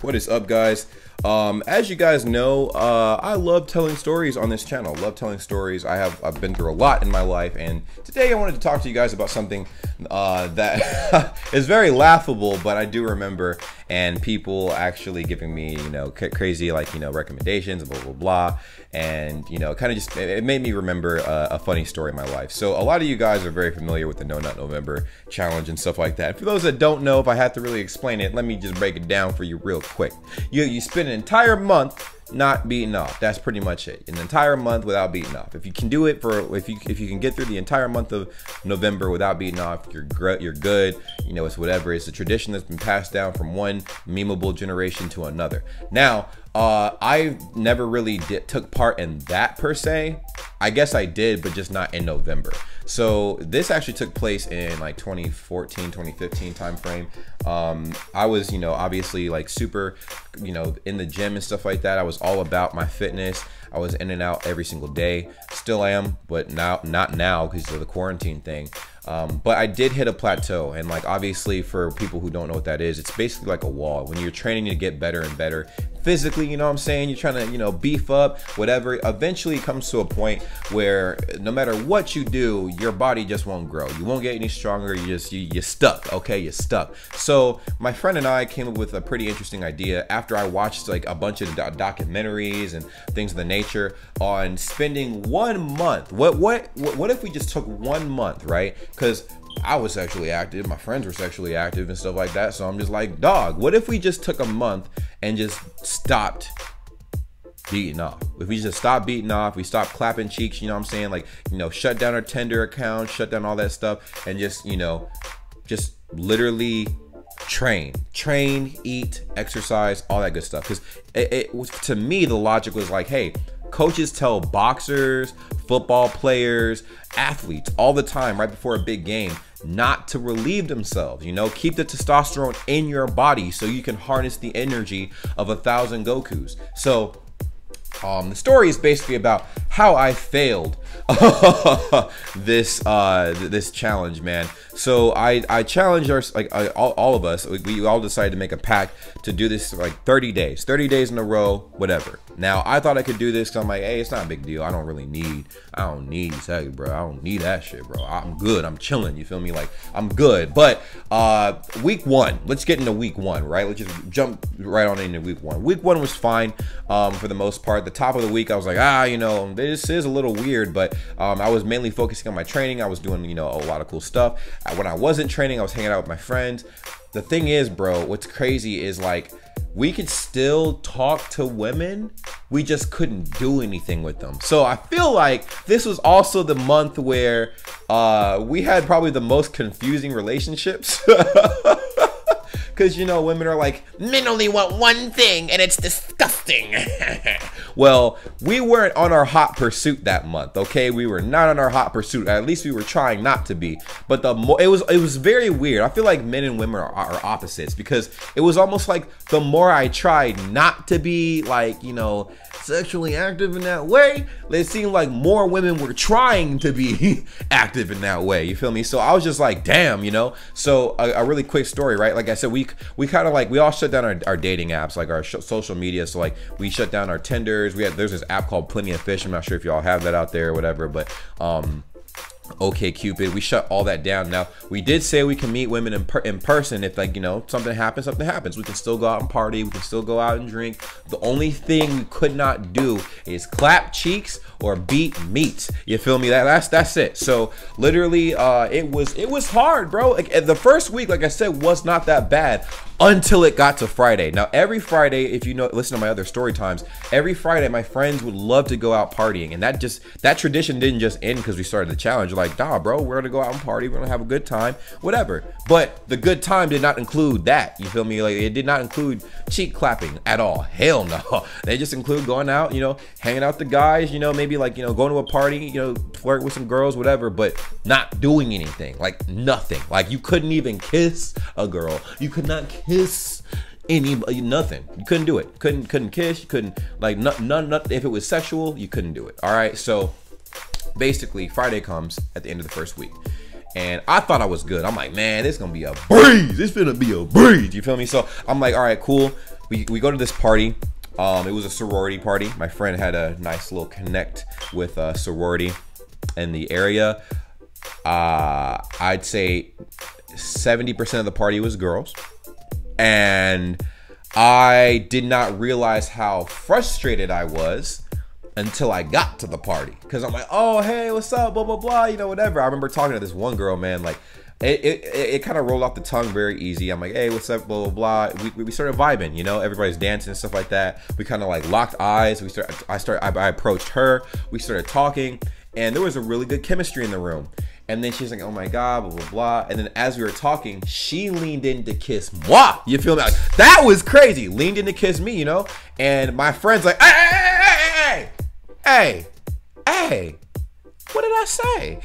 What is up, guys? As you guys know, I love telling stories on this channel. Love telling stories. I've been through a lot in my life, and today I wanted to talk to you guys about something that is very laughable, but I do remember, and people actually giving me, crazy, recommendations, blah blah blah, and kind of just it made me remember a funny story in my life. So a lot of you guys are very familiar with the No Nut November challenge and stuff like that. For those that don't know, if I have to really explain it, let me just break it down for you real quick. You spend an entire month not beating off. That's pretty much it. An entire month without beating off. If you can do it for, if you can get through the entire month of November without beating off, you're good. It's whatever. It's a tradition that's been passed down from one memeable generation to another. Now, I never really took part in that per se. I guess I did, but just not in November. So this actually took place in like 2014, 2015 time frame. I was, obviously like super, in the gym and stuff like that. I was all about my fitness. I was in and out every single day. Still am, but not now because of the quarantine thing. But I did hit a plateau, and like obviously for people who don't know what that is, it's basically like a wall. When you're training to get better and better physically, you know what I'm saying, you're trying to beef up, whatever, eventually it comes to a point where no matter what you do, your body just won't grow. You won't get any stronger. You're stuck. Okay, you're stuck. So my friend and I came up with a pretty interesting idea after I watched like a bunch of documentaries and things of the nature on spending 1 month. What if we just took 1 month, right? Because I was sexually active, my friends were sexually active and stuff like that. So I'm just like, dog, what if we just took a month and just stopped beating off? If we just stopped beating off, we stopped clapping cheeks, you know what I'm saying? Like, shut down our Tinder account, shut down all that stuff, and just, just literally train, eat, exercise, all that good stuff. Because to me, the logic was like, hey, coaches tell boxers, football players, athletes all the time right before a big game not to relieve themselves. Keep the testosterone in your body so you can harness the energy of 1,000 Gokus. So the story is basically about how I failed this challenge, man. So I challenged all of us. We all decided to make a pact to do this for like 30 days in a row, whatever. Now I thought I could do this because I'm like, hey, it's not a big deal. I don't need sex, bro. I don't need that shit, bro. I'm good. I'm chilling. You feel me? Like, I'm good. But week one, let's get into week one, right? Let's just jump right on into week one. Week one was fine for the most part. The top of the week, I was like, this is a little weird, but I was mainly focusing on my training. I was doing, a lot of cool stuff. When I wasn't training, I was hanging out with my friends. The thing is, bro, what's crazy is like, we could still talk to women, we just couldn't do anything with them. So I feel like this was also the month where we had probably the most confusing relationships. Because, women are like, men only want one thing and it's disgusting. Well, we weren't on our hot pursuit that month, okay? We were not on our hot pursuit. At least we were trying not to be. But it was very weird. I feel like men and women are opposites, because it was almost like the more I tried not to be like, sexually active in that way, it seemed like more women were trying to be active in that way. You feel me? So I was just like, damn, So a really quick story, right? Like I said, we kind of like, we all shut down our dating apps, like our social media. So like we shut down our Tinders. There's this app called Plenty of Fish. I'm not sure if y'all have that out there or whatever, but OK Cupid, we shut all that down. Now we did say we can meet women in person if something happens. We can still go out and party, we can still go out and drink. The only thing we could not do is clap cheeks or beat meat. You feel me? That's it. So literally it was hard, bro. Like the first week, like I said, was not that bad until it got to Friday. Now every Friday, if listen to my other story times, every Friday my friends would love to go out partying, and that tradition didn't just end because we started the challenge. Like, nah, bro, we're gonna go out and party, we're gonna have a good time, whatever. But the good time did not include that. You feel me? Like, it did not include cheek clapping at all. Hell no. They just include going out, hanging out with the guys, maybe like, going to a party, flirt with some girls, whatever, but not doing anything. Like nothing. Like you couldn't even kiss a girl. You could not kiss anybody, nothing. You couldn't do it. Couldn't kiss. You couldn't, like, none. If it was sexual, you couldn't do it. All right. So basically, Friday comes at the end of the first week, and I thought I was good. I'm like, man, this is gonna be a breeze. It's gonna be a breeze. You feel me? So I'm like, all right, cool. we go to this party. It was a sorority party. My friend had a nice little connect with a sorority in the area. I'd say 70% of the party was girls. And I did not realize how frustrated I was until I got to the party. Because I'm like, oh, hey, what's up, blah, blah, blah, you know, whatever. I remember talking to this one girl, man, like, it kind of rolled off the tongue very easy. I'm like, hey, what's up, blah, blah, blah. We started vibing, you know, everybody's dancing and stuff like that. We kind of like locked eyes. I approached her. We started talking, and there was a really good chemistry in the room. And then she's like, oh my God, blah, blah, blah. And then as we were talking, she leaned in to kiss moi. You feel me? Like, that was crazy. Leaned in to kiss me, you know? And my friend's like, hey, what did I say?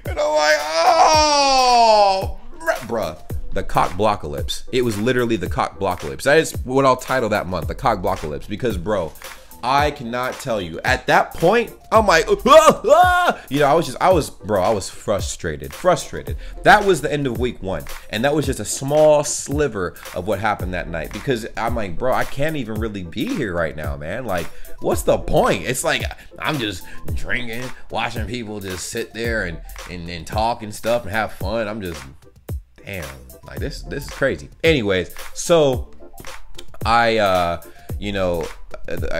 And I'm like, oh, bruh, the cock blockalypse. It was literally the cock blockalypse. That is what I'll title that month, the cock blockalypse. Because, bro, I cannot tell you. At that point, I'm like, you know, I was frustrated. That was the end of week 1. And that was just a small sliver of what happened that night. Because I'm like, bro, I can't even really be here right now, man. Like, what's the point? It's like, I'm just drinking, watching people just sit there and talk and stuff and have fun. I'm just, damn, like this is crazy. Anyways, so you know,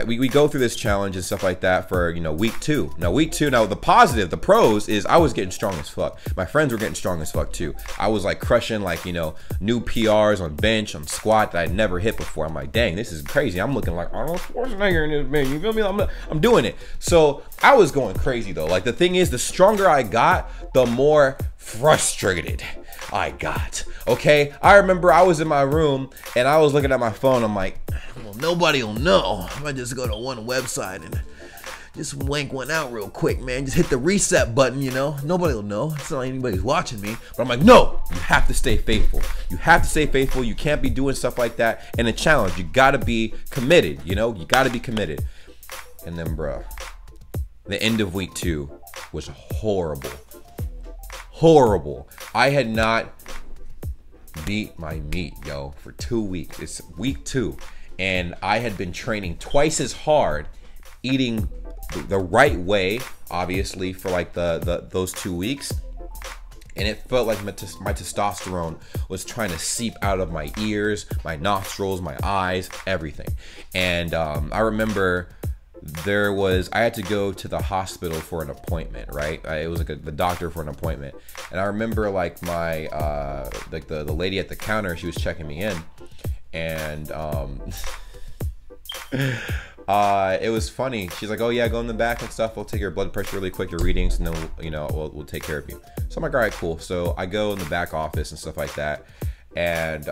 we go through this challenge and stuff like that for, you know, week 2. Now week 2, now the positive, the pros is I was getting strong as fuck. My friends were getting strong as fuck too. I was like crushing, like, you know, new PRs on bench, on squat that I'd never hit before. I'm like, dang, this is crazy. I'm looking like Arnold Schwarzenegger in this man. You feel me? I'm doing it. So I was going crazy though. Like, the thing is, the stronger I got, the more frustrated I got. Okay, I remember I was in my room and I was looking at my phone. I'm like, well, nobody will know. I might just go to one website and just wank one out real quick, man. Just hit the reset button, you know. Nobody will know. It's not like anybody's watching me. But I'm like, no, you have to stay faithful. You have to stay faithful. You can't be doing stuff like that. And a challenge, you gotta be committed, you know. You gotta be committed. And then, bruh, the end of week 2 was horrible. Horrible. I had not beat my meat, yo, for 2 weeks. It's week 2, and I had been training twice as hard, eating the right way, obviously, for like those 2 weeks, and it felt like my testosterone was trying to seep out of my ears, my nostrils, my eyes, everything. And I remember I had to go to the hospital for an appointment, right? It was like the doctor for an appointment. And I remember like my, like the lady at the counter, she was checking me in, and it was funny. She's like, oh yeah, go in the back and stuff. We'll take your blood pressure really quick, your readings, and then you know, we'll take care of you. So I'm like, all right, cool. So I go in the back office and stuff like that. And,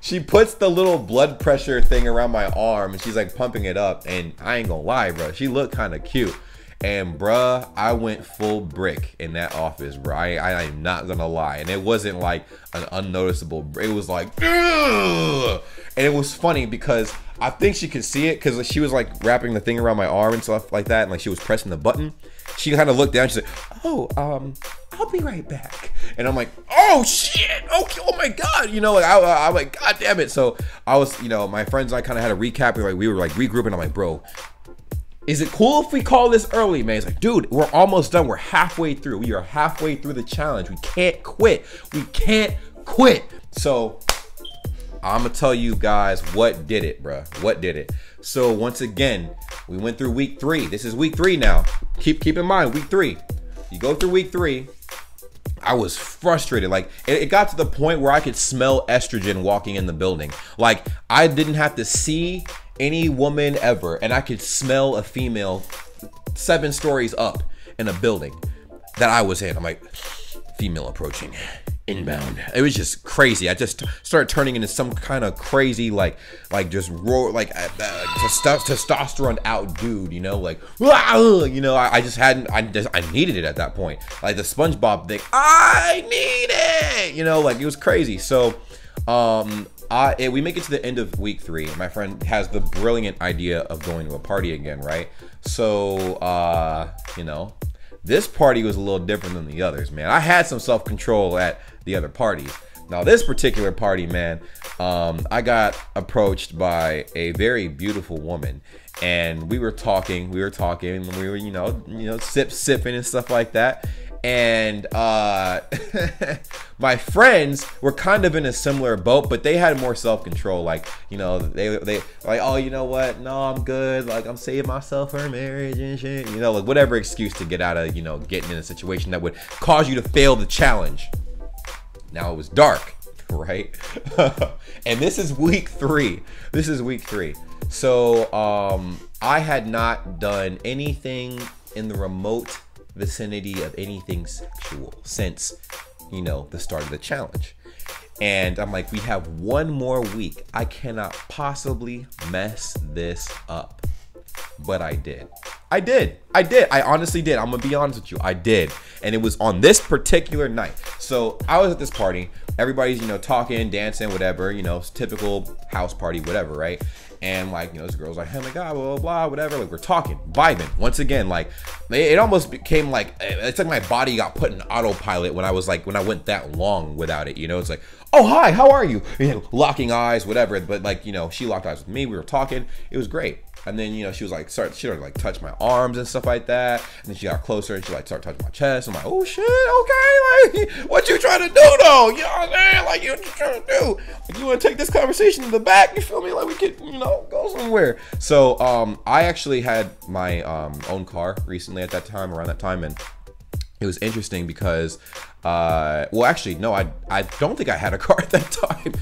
she puts the little blood pressure thing around my arm and she's like pumping it up, and I ain't gonna lie, bro, she looked kind of cute. And bruh, I went full brick in that office, bro. I am not gonna lie. And it wasn't like an unnoticeable, it was like, ugh! And it was funny because I think she could see it because she was like wrapping the thing around my arm and stuff like that, and like she was pressing the button. She kind of looked down, she said, oh, I'll be right back. And I'm like, oh shit, okay, oh my God, you know, like I'm like, God damn it. So I was, you know, my friends and I kind of had a recap. We were like regrouping. I'm like, bro, is it cool if we call this early, man? He's like, dude, we're almost done. We're halfway through. We are halfway through the challenge. We can't quit. We can't quit. So I'm gonna tell you guys what did it, bro. What did it? So once again, we went through week 3. This is week 3 now. Keep in mind, week 3. You go through week 3. I was frustrated. Like it got to the point where I could smell estrogen walking in the building. Like I didn't have to see any woman ever, and I could smell a female 7 stories up in a building that I was in. I'm like, female approaching, inbound. It was just crazy. I just started turning into some kind of crazy, like just roar, like testosterone out dude, you know, like, you know, I needed it at that point. Like the SpongeBob thing, I need it, you know, like it was crazy. So, we make it to the end of week 3. My friend has the brilliant idea of going to a party again, right? So, you know, this party was a little different than the others, man. I had some self-control at the other parties, Now this particular party, man, I got approached by a very beautiful woman, and we were talking, we were, you know, sipping and stuff like that. And my friends were kind of in a similar boat, but they had more self-control. Like, you know, they like, oh, you know what? No, I'm good. Like, I'm saving myself for marriage and shit. You know, like whatever excuse to get out of, you know, getting in a situation that would cause you to fail the challenge. Now it was dark, right? And this is week 3. This is week 3. So I had not done anything in the remote vicinity of anything sexual since, you know, the start of the challenge. And I'm like, we have one more week. I cannot possibly mess this up. But I did. I honestly did. I'm gonna be honest with you. I did. And it was on this particular night. So I was at this party. Everybody's, you know, talking, dancing, whatever, you know, typical house party, whatever, right? And like, you know, this girl's like, oh my God, blah, blah, blah, whatever. Like, we're talking, vibing. Once again, like, it almost became like, it's like my body got put in autopilot when I went that long without it, you know? It's like, oh, hi, how are you? You know, locking eyes, whatever. But like, you know, she locked eyes with me. We were talking. It was great. And then, you know, she was like, she started to like touch my arms and stuff like that. And then she got closer and she like started touching my chest. I'm like, oh shit, okay, like, what you trying to do though? You know what I'm saying? Like, what you trying to do? Like, you want to take this conversation to the back? You feel me? Like, we could, you know, go somewhere. So, I actually had my own car recently at that time, around that time, and it was interesting because, well, actually, no, I don't think I had a car at that time.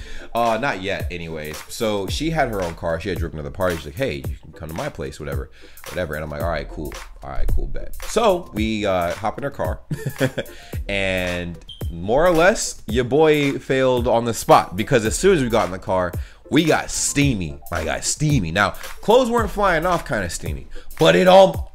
Not yet, anyways. So she had her own car. She had driven to the party. She's like, hey, you can come to my place, whatever. And I'm like, all right, cool, bet. So we hop in her car, and more or less, your boy failed on the spot, because as soon as we got in the car, we got steamy. I got steamy. Now, clothes weren't flying off kind of steamy, but it almost.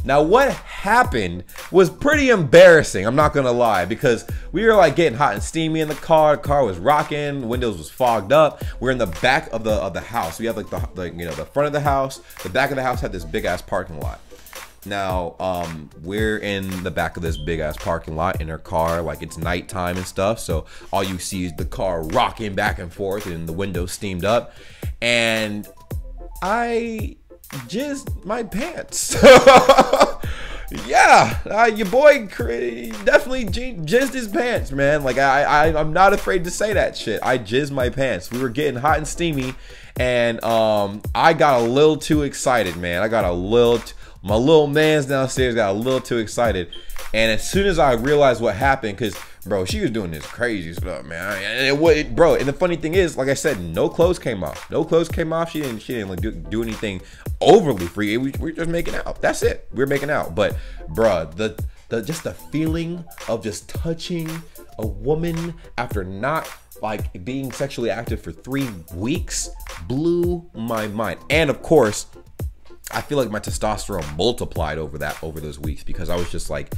Now, what happened was pretty embarrassing, I'm not gonna lie, because we were like getting hot and steamy in the car. The car was rocking, the windows was fogged up. We're in the back of the house. We have like the you know, the front of the house, the back of the house had this big ass parking lot. Now, we're in the back of this big ass parking lot in her car, like it's nighttime and stuff. So all you see is the car rocking back and forth and the windows steamed up. And I jizzed my pants. Yeah, your boy definitely jizzed his pants, man. Like, I'm not afraid to say that shit. I jizzed my pants. We were getting hot and steamy, and I got a little too excited, man. My little man's downstairs got a little too excited. And as soon as I realized what happened, because, bro, she was doing this crazy stuff, man. Bro, and the funny thing is, like I said, no clothes came off. No clothes came off. She didn't like do anything overly free. We were just making out. That's it. We were making out. But, bro, just the feeling of just touching a woman after not like being sexually active for 3 weeks blew my mind. And of course, I feel like my testosterone multiplied over those weeks, because I was just like,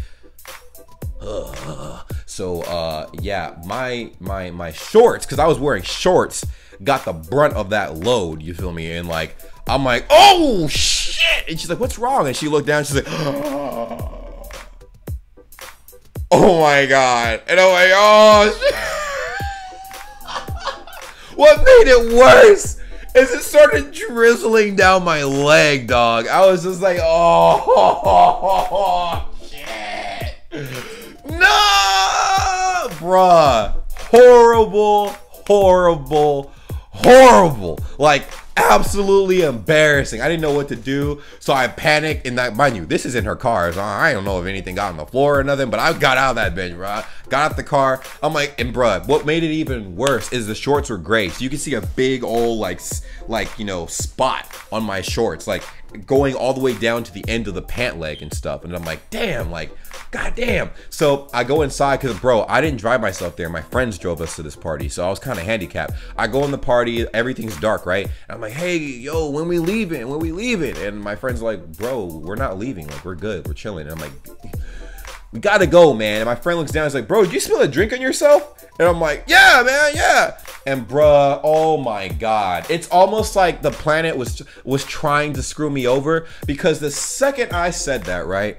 ugh. So yeah, my shorts, because I was wearing shorts, got the brunt of that load, you feel me? And like, I'm like, oh shit, and she's like, what's wrong? And she looked down, she's like, oh my God. And I'm like, oh shit. What made it worse is it started drizzling down my leg, dog. I was just like, oh, shit. No, bruh. Horrible. Like, absolutely embarrassing. I didn't know what to do, so I panicked. And that, mind you, this is in her car, so I don't know if anything got on the floor or nothing, but I got out of that bitch, bro. Got out the car. I'm like, and bruh, what made it even worse is the shorts were gray, so you can see a big old like you know, spot on my shorts, like going all the way down to the end of the pant leg and stuff. And I'm like, damn, like, goddamn. So I go inside, because, bro, I didn't drive myself there. My friends drove us to this party, so I was kind of handicapped. I go in the party, everything's dark, right? And I'm like, hey, yo, when we leaving? And my friend's like, bro, we're not leaving. Like, we're good. We're chilling. And I'm like, we gotta go, man. And my friend looks down and is like, bro, did you spill a drink on yourself? And I'm like, yeah, man, yeah. And bruh, oh my God. It's almost like the planet was trying to screw me over, because the second I said that, right,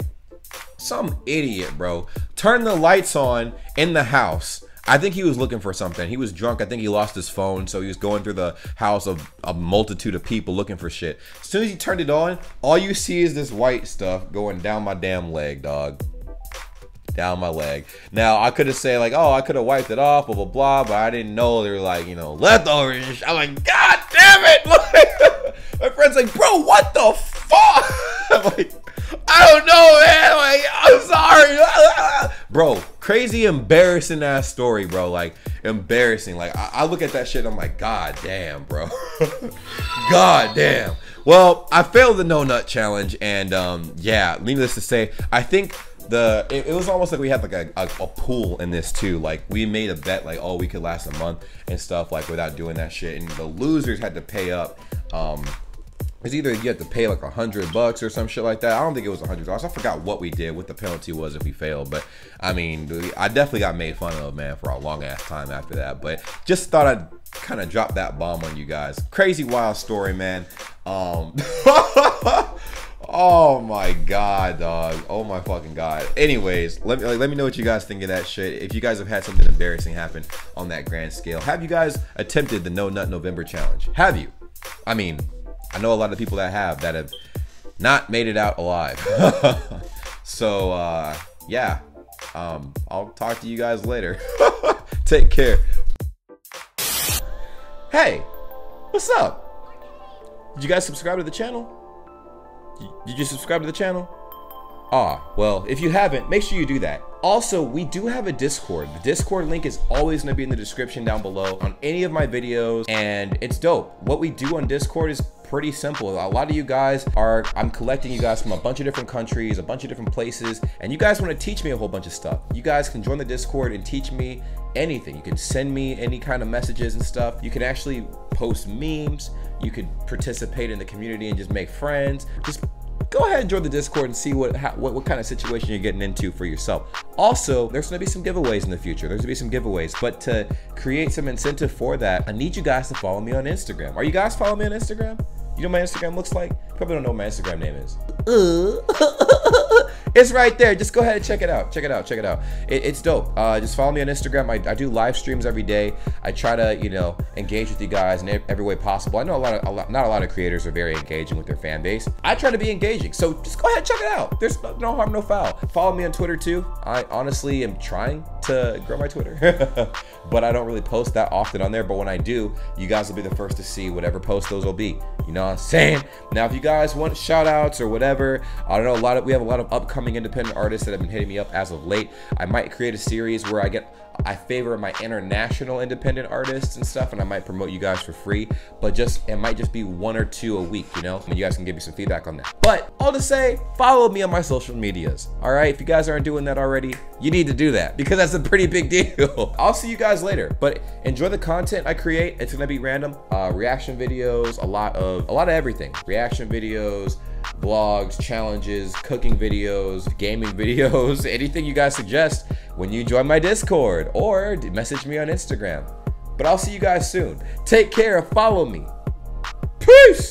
Some idiot, bro. Turned the lights on in the house. I think he was looking for something. He was drunk. I think he lost his phone, so he was going through the house of a multitude of people looking for shit. As soon as he turned it on, all you see is this white stuff going down my damn leg, dog. Down my leg. Now, I could have said, like, oh, I could have wiped it off, blah, blah, blah, but I didn't know they were, like, you know, leftovers. I'm like, God damn it! My friend's like, bro, what the fuck? I'm like, I don't know, man. Like, I'm sorry. Bro, crazy embarrassing ass story, bro. Like, embarrassing. Like, I look at that shit and I'm like, God damn, bro. God damn. Well, I failed the no nut challenge, and yeah, needless to say, I think it was almost like we had like a pool in this too. Like, we made a bet, like, oh, we could last a month and stuff, like, without doing that shit, and the losers had to pay up. It's either you have to pay like $100 or some shit like that. I don't think it was $100. I forgot what we did, what the penalty was if we failed. But I mean, I definitely got made fun of, man, for a long ass time after that. But just thought I'd kind of drop that bomb on you guys. Crazy wild story, man. Oh my god, dog. Oh my fucking god. Anyways, let me know what you guys think of that shit. If you guys have had something embarrassing happen on that grand scale. Have you guys attempted the No Nut November challenge? Have you? I mean, I know a lot of people that have not made it out alive. So yeah, I'll talk to you guys later. Take care. Hey, what's up? Did you guys subscribe to the channel? Did you subscribe to the channel? Well, if you haven't, make sure you do that. Also, we do have a Discord. The Discord link is always going to be in the description down below on any of my videos, and it's dope. What we do on Discord is pretty simple. A lot of you guys I'm collecting you guys from a bunch of different countries, a bunch of different places, and you guys want to teach me a whole bunch of stuff. You guys can join the Discord and teach me anything. You can send me any kind of messages and stuff. You can actually post memes. You could participate in the community and just make friends. Just go ahead and join the Discord and see what kind of situation you're getting into for yourself. Also, there's gonna be some giveaways in the future. There's gonna be some giveaways, but to create some incentive for that, I need you guys to follow me on Instagram. Are you guys following me on Instagram? You know what my Instagram looks like? Probably don't know what my Instagram name is. It's right there. Just go ahead and check it out. Check it out. Check it out. It's dope. Just follow me on Instagram. I do live streams every day. I try to, you know, engage with you guys in every way possible. I know not a lot of creators are very engaging with their fan base. I try to be engaging. So just go ahead and check it out. There's no harm, no foul. Follow me on Twitter too. I honestly am trying to grow my Twitter, but I don't really post that often on there. But when I do, you guys will be the first to see whatever post those will be. You know what I'm saying? Now, if you guys want shout outs or whatever, I don't know, we have a lot of upcoming independent artists that have been hitting me up as of late. I might create a series where I favor my international independent artists and stuff, and I might promote you guys for free, but it might just be 1 or 2 a week, you know, and you guys can give me some feedback on that. But all to say, follow me on my social medias. All right, if you guys aren't doing that already, you need to do that because that's a pretty big deal. I'll see you guys later, but enjoy the content I create. It's gonna be random reaction videos, a lot of everything. Reaction videos, vlogs, challenges, cooking videos, gaming videos, anything you guys suggest when you join my Discord or message me on Instagram. But I'll see you guys soon. Take care. Follow me. Peace.